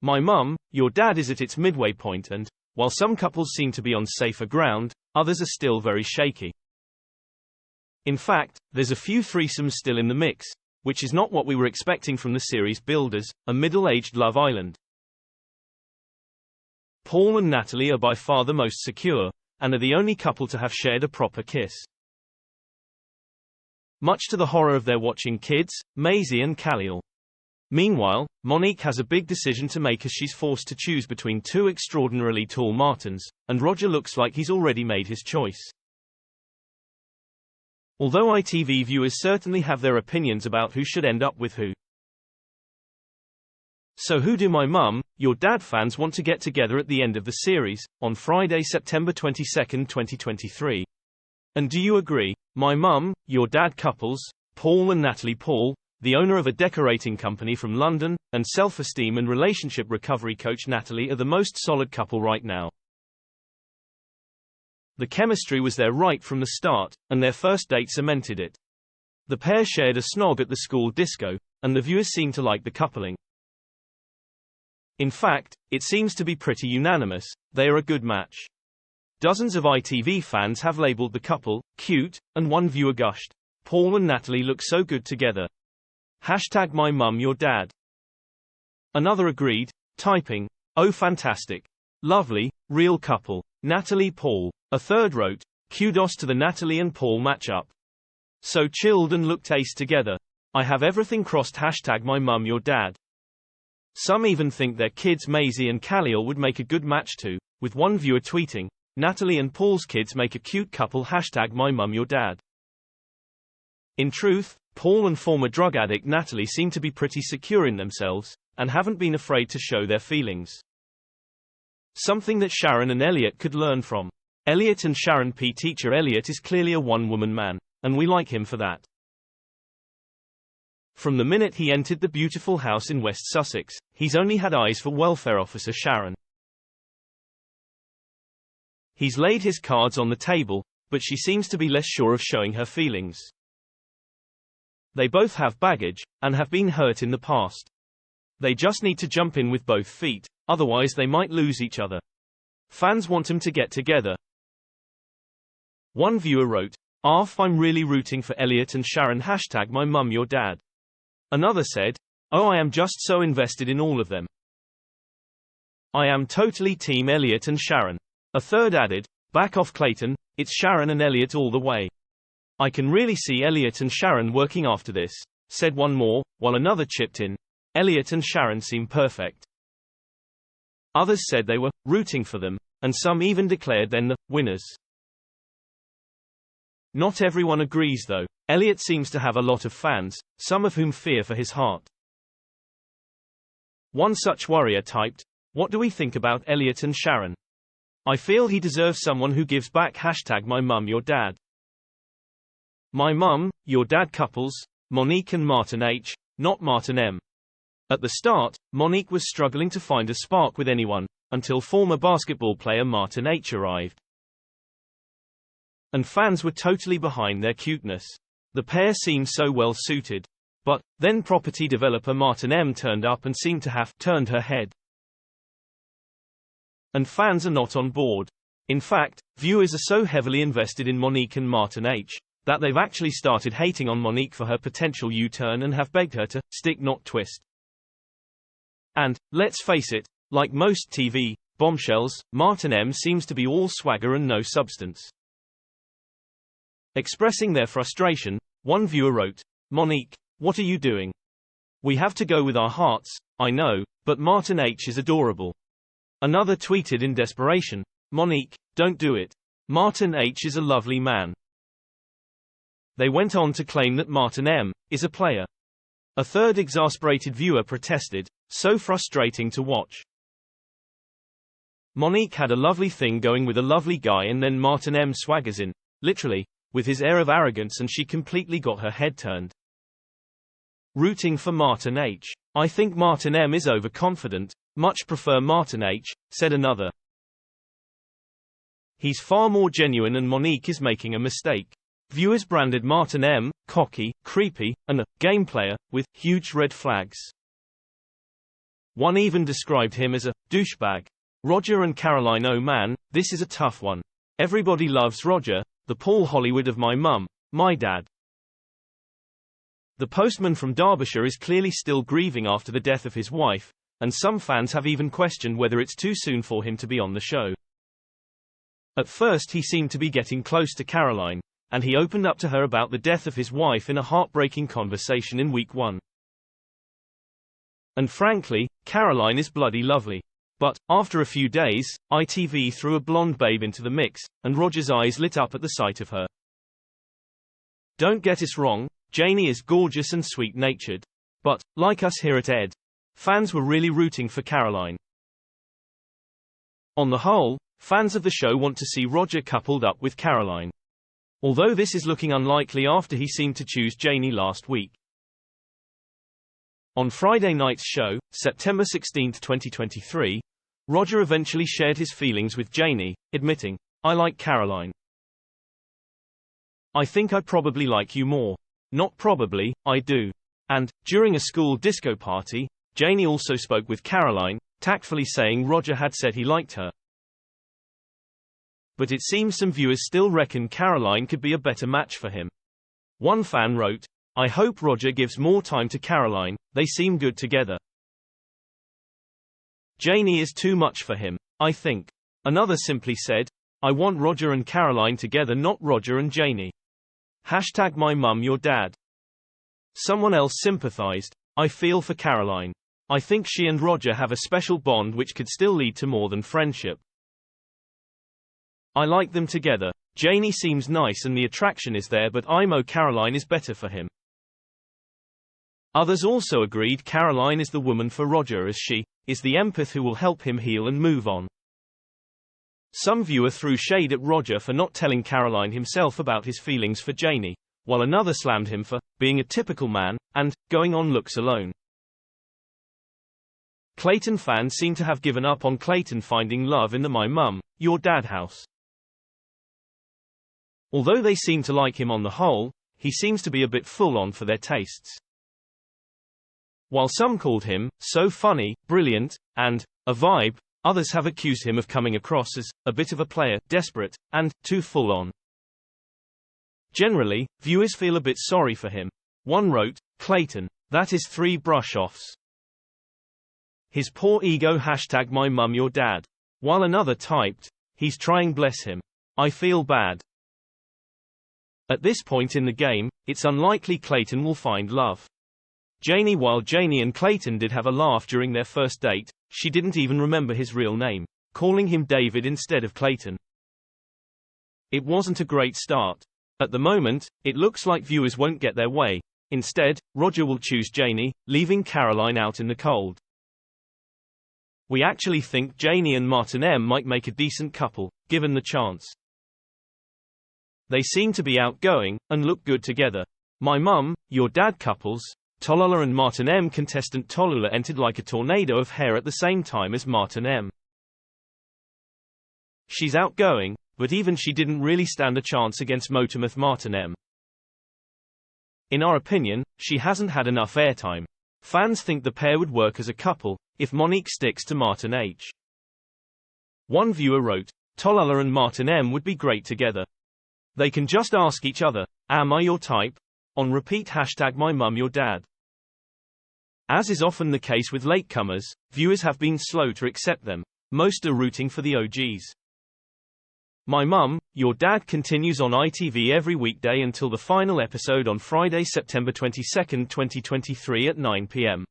My mum, your dad is at its midway point and, while some couples seem to be on safer ground, others are still very shaky. In fact, there's a few threesomes still in the mix, which is not what we were expecting from the series builders, a middle-aged Love Island. Paul and Natalie are by far the most secure, and are the only couple to have shared a proper kiss. Much to the horror of their watching kids, Mazey and Kaliel. Meanwhile, Monique has a big decision to make as she's forced to choose between two extraordinarily tall Martins, and Roger looks like he's already made his choice. Although ITV viewers certainly have their opinions about who should end up with who. So who do my mum, your dad fans want to get together at the end of the series, on Friday, September 22, 2023? And do you agree? My mum, your dad couples, Paul and Natalie. Paul, the owner of a decorating company from London, and self-esteem and relationship recovery coach Natalie are the most solid couple right now. The chemistry was there right from the start, and their first date cemented it. The pair shared a snog at the school disco, and the viewers seem to like the coupling. In fact, it seems to be pretty unanimous, they are a good match. Dozens of ITV fans have labeled the couple cute, and one viewer gushed, "Paul and Natalie look so good together. Hashtag my mum your dad." Another agreed, typing, "Oh fantastic. Lovely, real couple. Natalie Paul." A third wrote, "Kudos to the Natalie and Paul matchup. So chilled and looked ace together. I have everything crossed. Hashtag my mum your dad." Some even think their kids Mazey and Kaliel would make a good match too, with one viewer tweeting, "Natalie and Paul's kids make a cute couple. Hashtag my mum your dad." In truth, Paul and former drug addict Natalie seem to be pretty secure in themselves, and haven't been afraid to show their feelings. Something that Sharon and Elliot could learn from. Elliot and Sharon P. Teacher Elliot is clearly a one-woman man, and we like him for that. From the minute he entered the beautiful house in West Sussex, he's only had eyes for welfare officer Sharon. He's laid his cards on the table, but she seems to be less sure of showing her feelings. They both have baggage, and have been hurt in the past. They just need to jump in with both feet, otherwise they might lose each other. Fans want them to get together. One viewer wrote, "Arf, I'm really rooting for Elliot and Sharon. Hashtag my mum your dad." Another said, "Oh, I am just so invested in all of them. I am totally team Elliot and Sharon." A third added, "Back off Clayton, it's Sharon and Elliot all the way. I can really see Elliot and Sharon working after this," said one more, while another chipped in, "Elliot and Sharon seem perfect." Others said they were rooting for them, and some even declared them the winners. Not everyone agrees though. Elliot seems to have a lot of fans, some of whom fear for his heart. One such warrior typed, "What do we think about Elliot and Sharon? I feel he deserves someone who gives back. Hashtag my mum your dad." My mum, your dad couples, Monique and Martin H., not Martin M. At the start, Monique was struggling to find a spark with anyone, until former basketball player Martin H. arrived. And fans were totally behind their cuteness. The pair seemed so well suited. But, then property developer Martin M. turned up and seemed to have turned her head. And fans are not on board. In fact, viewers are so heavily invested in Monique and Martin H., that they've actually started hating on Monique for her potential U-turn and have begged her to stick not twist. And, let's face it, like most TV bombshells, Martin M. seems to be all swagger and no substance. Expressing their frustration, one viewer wrote, "Monique, what are you doing? We have to go with our hearts, I know, but Martin H. is adorable." Another tweeted in desperation, "Monique, don't do it. Martin H. is a lovely man." They went on to claim that Martin M. is a player. A third exasperated viewer protested, "So frustrating to watch. Monique had a lovely thing going with a lovely guy and then Martin M. swaggers in, literally, with his air of arrogance and she completely got her head turned." Rooting for Martin H. "I think Martin M. is overconfident, much prefer Martin H., said another. "He's far more genuine and Monique is making a mistake." Viewers branded Martin M. cocky, creepy, and a game player, with huge red flags. One even described him as a douchebag. Roger and Caroline, oh man, this is a tough one. Everybody loves Roger, the Paul Hollywood of my mum, my dad. The postman from Derbyshire is clearly still grieving after the death of his wife, and some fans have even questioned whether it's too soon for him to be on the show. At first he seemed to be getting close to Caroline, and he opened up to her about the death of his wife in a heartbreaking conversation in week 1. And frankly, Caroline is bloody lovely. But, after a few days, ITV threw a blonde babe into the mix, and Roger's eyes lit up at the sight of her. Don't get us wrong, Janie is gorgeous and sweet-natured. But, like us here at Ed, fans were really rooting for Caroline. On the whole, fans of the show want to see Roger coupled up with Caroline. Although this is looking unlikely after he seemed to choose Janie last week. On Friday night's show, September 16, 2023, Roger eventually shared his feelings with Janie, admitting, "I like Caroline. I think I probably like you more. Not probably, I do." And, during a school disco party, Janie also spoke with Caroline, tactfully saying Roger had said he liked her. But it seems some viewers still reckon Caroline could be a better match for him. One fan wrote, "I hope Roger gives more time to Caroline, they seem good together. Janie is too much for him, I think." Another simply said, "I want Roger and Caroline together, not Roger and Janie. Hashtag my mum your dad." Someone else sympathized, "I feel for Caroline. I think she and Roger have a special bond which could still lead to more than friendship. I like them together. Janie seems nice and the attraction is there, but Caroline is better for him." Others also agreed Caroline is the woman for Roger, as she is the empath who will help him heal and move on. Some viewer threw shade at Roger for not telling Caroline himself about his feelings for Janie, while another slammed him for being a typical man and going on looks alone. Clayton fans seem to have given up on Clayton finding love in the My Mum, Your Dad house. Although they seem to like him on the whole, he seems to be a bit full-on for their tastes. While some called him so funny, brilliant, and a vibe, others have accused him of coming across as a bit of a player, desperate, and too full-on. Generally, viewers feel a bit sorry for him. One wrote, "Clayton, that is 3 brush-offs. His poor ego, hashtag my mum your dad." While another typed, "He's trying, bless him. I feel bad." At this point in the game, it's unlikely Clayton will find love. While Janie and Clayton did have a laugh during their first date, she didn't even remember his real name, calling him David instead of Clayton. It wasn't a great start. At the moment, it looks like viewers won't get their way. Instead, Roger will choose Janie, leaving Caroline out in the cold. We actually think Janie and Martin M might make a decent couple, given the chance. They seem to be outgoing, and look good together. My Mum, Your Dad couples, Tallulah and Martin M. Contestant Tallulah entered like a tornado of hair at the same time as Martin M. She's outgoing, but even she didn't really stand a chance against Motormouth Martin M. In our opinion, she hasn't had enough airtime. Fans think the pair would work as a couple, if Monique sticks to Martin H. One viewer wrote, "Tallulah and Martin M would be great together. They can just ask each other, 'Am I your type?' on repeat, hashtag my mum your dad." As is often the case with latecomers, viewers have been slow to accept them. Most are rooting for the OGs. My Mum, Your Dad continues on ITV every weekday until the final episode on Friday, September 22, 2023 at 9 p.m.